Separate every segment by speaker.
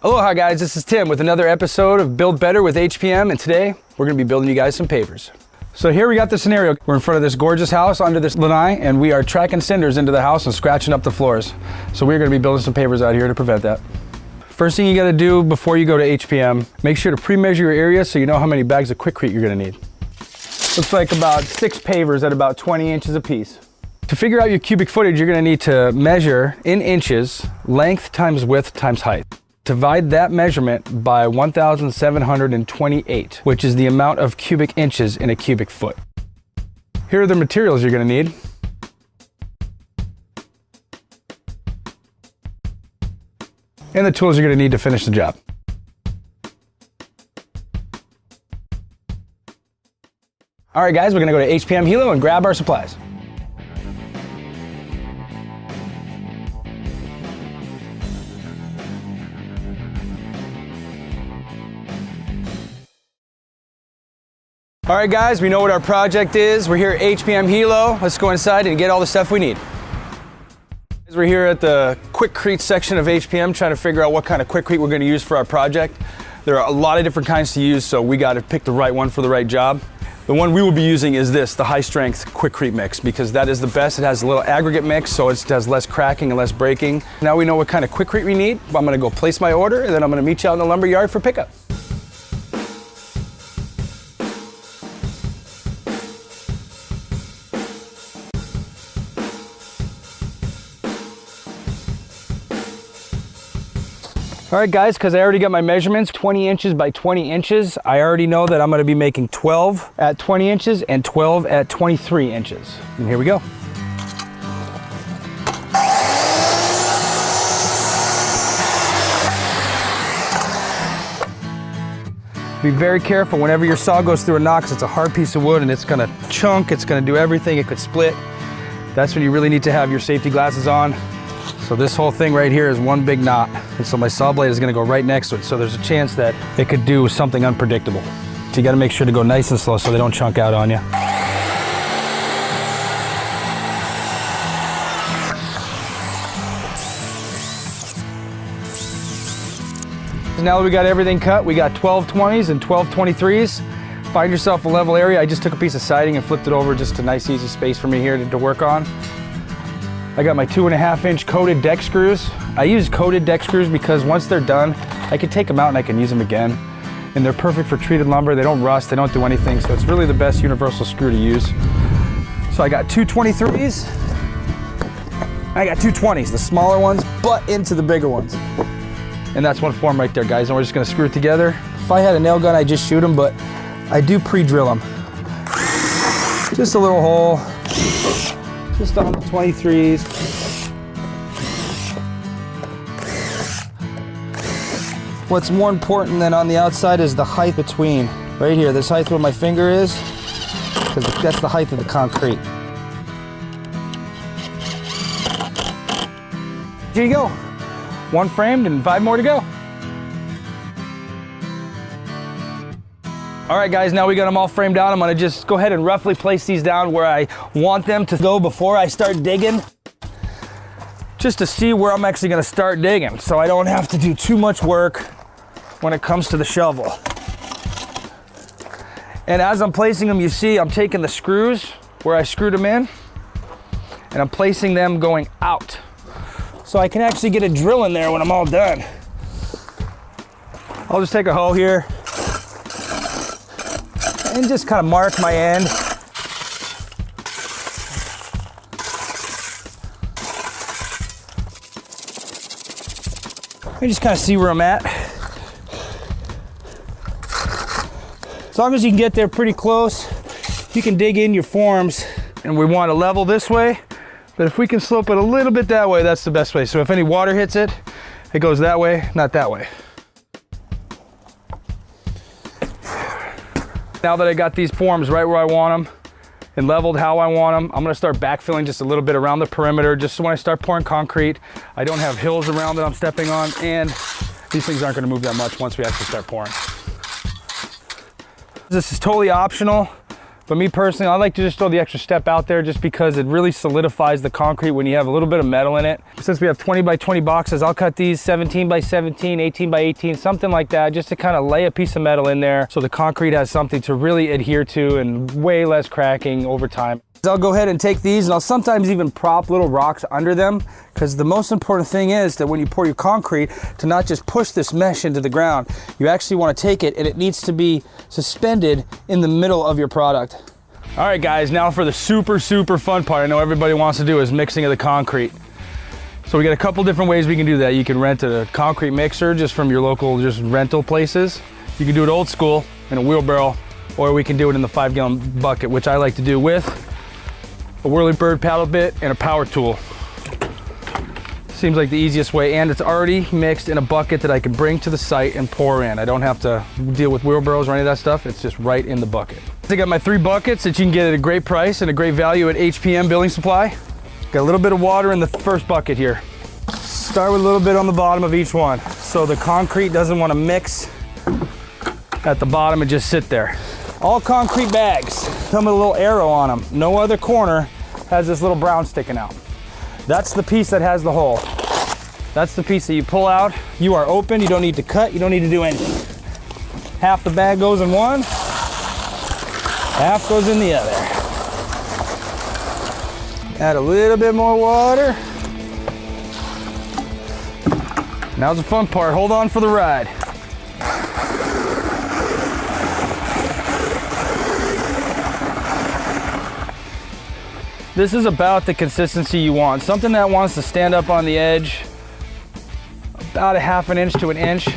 Speaker 1: Aloha guys, this is Tim with another episode of Build Better with HPM, and today we're going to be building you guys some pavers. So here we got the scenario. We're in front of this gorgeous house under this lanai, and we are tracking cinders into the house and scratching up the floors. So we're going to be building some pavers out here to prevent that. First thing you got to do before you go to HPM, make sure to pre-measure your area so you know how many bags of Quikrete you're going to need. Looks like about 6 pavers at about 20 inches apiece. To figure out your cubic footage, you're going to need to measure in inches, length times width times height. Divide that measurement by 1,728, which is the amount of cubic inches in a cubic foot. Here are the materials you're going to need. And the tools you're going to need to finish the job. All right guys, we're going to go to HPM Hilo and grab our supplies. All right guys, we know what our project is. We're here at HPM Hilo. Let's go inside and get all the stuff we need. We're here at the Quikrete section of HPM trying to figure out what kind of Quikrete we're going to use for our project. There are a lot of different kinds to use, so we got to pick the right one for the right job. The one we will be using is this, the high strength Quikrete mix, because that is the best. It has a little aggregate mix, so it has less cracking and less breaking. Now we know what kind of Quikrete we need. I'm going to go place my order, and then I'm going to meet you out in the lumber yard for pickup. All right guys, because I already got my measurements, 20 inches by 20 inches, I already know that I'm going to be making 12 at 20 inches and 12 at 23 inches. And here we go. Be very careful whenever your saw goes through a knot, because it's a hard piece of wood and it's going to chunk, it's going to do everything, it could split. That's when you really need to have your safety glasses on. So this whole thing right here is one big knot. And so my saw blade is going to go right next to it. So there's a chance that it could do something unpredictable. So you got to make sure to go nice and slow so they don't chunk out on you. Now that we got everything cut, we got 12 20s and 12 23s. Find yourself a level area. I just took a piece of siding and flipped it over, just a nice easy space for me here to work on. I got my 2.5-inch coated deck screws. I use coated deck screws because once they're done, I can take them out and I can use them again. And they're perfect for treated lumber. They don't rust, they don't do anything. So it's really the best universal screw to use. So I got 2 23s. I got 2 20s, the smaller ones, butt into the bigger ones. And that's one form right there, guys. And we're just gonna screw it together. If I had a nail gun, I'd just shoot them, but I do pre-drill them. Just a little hole. Just on the 23s. What's more important than on the outside is the height between. Right here, this height where my finger is, because that's the height of the concrete. Here you go. One framed and 5 more to go. All right guys, now we got them all framed out. I'm gonna just go ahead and roughly place these down where I want them to go before I start digging, just to see where I'm actually gonna start digging, so I don't have to do too much work when it comes to the shovel. And as I'm placing them, you see I'm taking the screws where I screwed them in, and I'm placing them going out, so I can actually get a drill in there when I'm all done. I'll just take a hoe here and just kind of mark my end. And just kind of see where I'm at. As long as you can get there pretty close, you can dig in your forms. And we want to level this way, but if we can slope it a little bit that way, that's the best way. So if any water hits it, it goes that way, not that way. Now that I got these forms right where I want them and leveled how I want them, I'm gonna start backfilling just a little bit around the perimeter, just so when I start pouring concrete, I don't have hills around that I'm stepping on, and these things aren't gonna move that much once we actually start pouring. This is totally optional, But me personally, I like to just throw the extra step out there just because it really solidifies the concrete when you have a little bit of metal in it. Since we have 20 by 20 boxes, I'll cut these 17 by 17, 18 by 18, something like that, just to kind of lay a piece of metal in there so the concrete has something to really adhere to and way less cracking over time. I'll go ahead and take these and I'll sometimes even prop little rocks under them, because the most important thing is that when you pour your concrete, to not just push this mesh into the ground, you actually want to take it and it needs to be suspended in the middle of your product. All right guys, now for the super fun part I know everybody wants to do, is mixing of the concrete. So we got a couple different ways we can do that. You can rent a concrete mixer just from your local rental places. You can do it old school in a wheelbarrow, or we can do it in the 5-gallon bucket, which I like to do with a whirly-bird paddle bit and a power tool. Seems like the easiest way, and it's already mixed in a bucket that I can bring to the site and pour in. I don't have to deal with wheelbarrows or any of that stuff. It's just right in the bucket. I got my 3 buckets that you can get at a great price and a great value at HPM Building Supply. Got a little bit of water in the first bucket here. Start with a little bit on the bottom of each one, so the concrete doesn't want to mix at the bottom and just sit there. All concrete bags come with a little arrow on them. No other corner has this little brown sticking out. That's the piece that has the hole. That's the piece that you pull out. You are open, you don't need to cut, you don't need to do anything. Half the bag goes in one, half goes in the other. Add a little bit more water. Now's the fun part, hold on for the ride. This is about the consistency you want. Something that wants to stand up on the edge, about a ½ inch to an inch.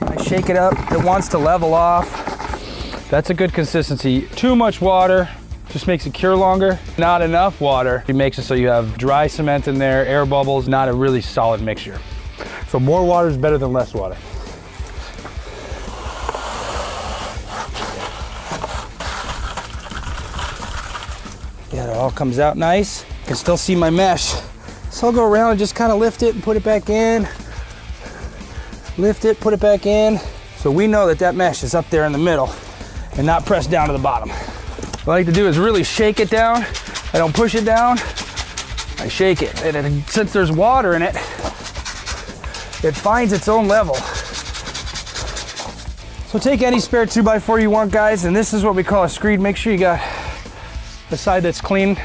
Speaker 1: I shake it up, it wants to level off. That's a good consistency. Too much water just makes it cure longer. Not enough water, it makes it so you have dry cement in there, air bubbles, not a really solid mixture. So more water is better than less water. Yeah, it all comes out nice. I can still see my mesh. So I'll go around and just kind of lift it and put it back in. Lift it, put it back in. So we know that that mesh is up there in the middle and not pressed down to the bottom. What I like to do is really shake it down. I don't push it down, I shake it. And since there's water in it, it finds its own level. So take any spare 2x4 you want, guys, and this is what we call a screed. Make sure you got the side that's clean,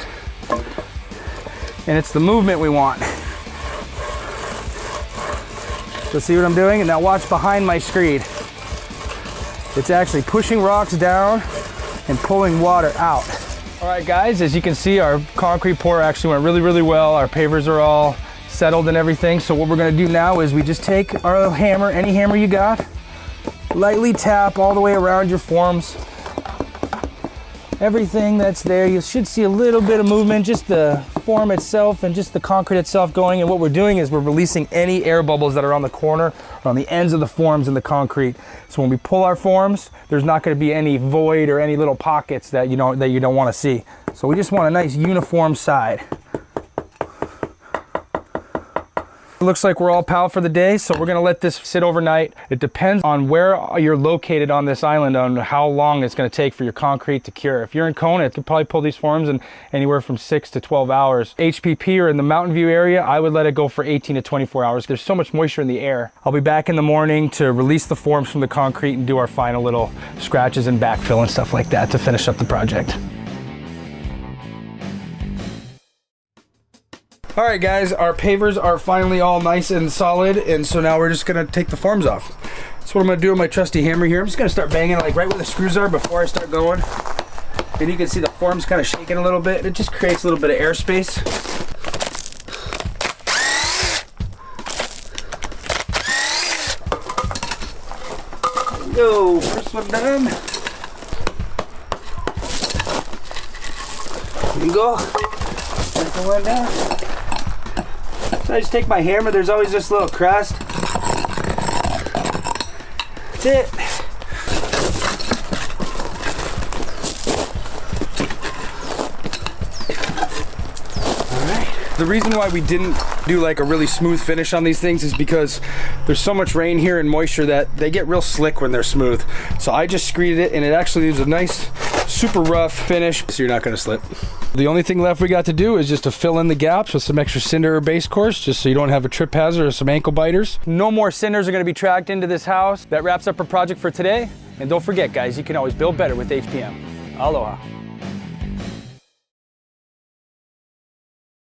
Speaker 1: and it's the movement we want. So see what I'm doing? And now watch behind my screed. It's actually pushing rocks down and pulling water out. All right guys, as you can see, our concrete pour actually went really well. Our pavers are all settled and everything. So what we're gonna do now is we just take our hammer, any hammer you got, lightly tap all the way around your forms. Everything that's there, you should see a little bit of movement, just the form itself and just the concrete itself going. And what we're doing is we're releasing any air bubbles that are on the corner or on the ends of the forms in the concrete. So when we pull our forms, there's not going to be any void or any little pockets that you don't want to see. So we just want a nice uniform side. It looks like we're all pal for the day, so we're gonna let this sit overnight. It depends on where you're located on this island on how long it's gonna take for your concrete to cure. If you're in Kona, it could probably pull these forms in anywhere from 6 to 12 hours. HPP or in the Mountain View area, I would let it go for 18 to 24 hours. There's so much moisture in the air. I'll be back in the morning to release the forms from the concrete and do our final little scratches and backfill and stuff like that to finish up the project. All right guys, our pavers are finally all nice and solid, and so now we're just gonna take the forms off. So what I'm gonna do with my trusty hammer here, I'm just gonna start banging like right where the screws are before I start going. And you can see the forms kind of shaking a little bit. It just creates a little bit of airspace. Go, first one done. There you go. Second one down. So I just take my hammer, there's always this little crust. That's it. Alright. The reason why we didn't do like a really smooth finish on these things is because there's so much rain here and moisture that they get real slick when they're smooth. So I just screeded it, and it actually leaves a nice super rough finish, so you're not gonna slip. The only thing left we got to do is just to fill in the gaps with some extra cinder or base course, just so you don't have a trip hazard or some ankle biters. No more cinders are gonna be tracked into this house. That wraps up our project for today. And don't forget, guys, you can always build better with HPM. Aloha.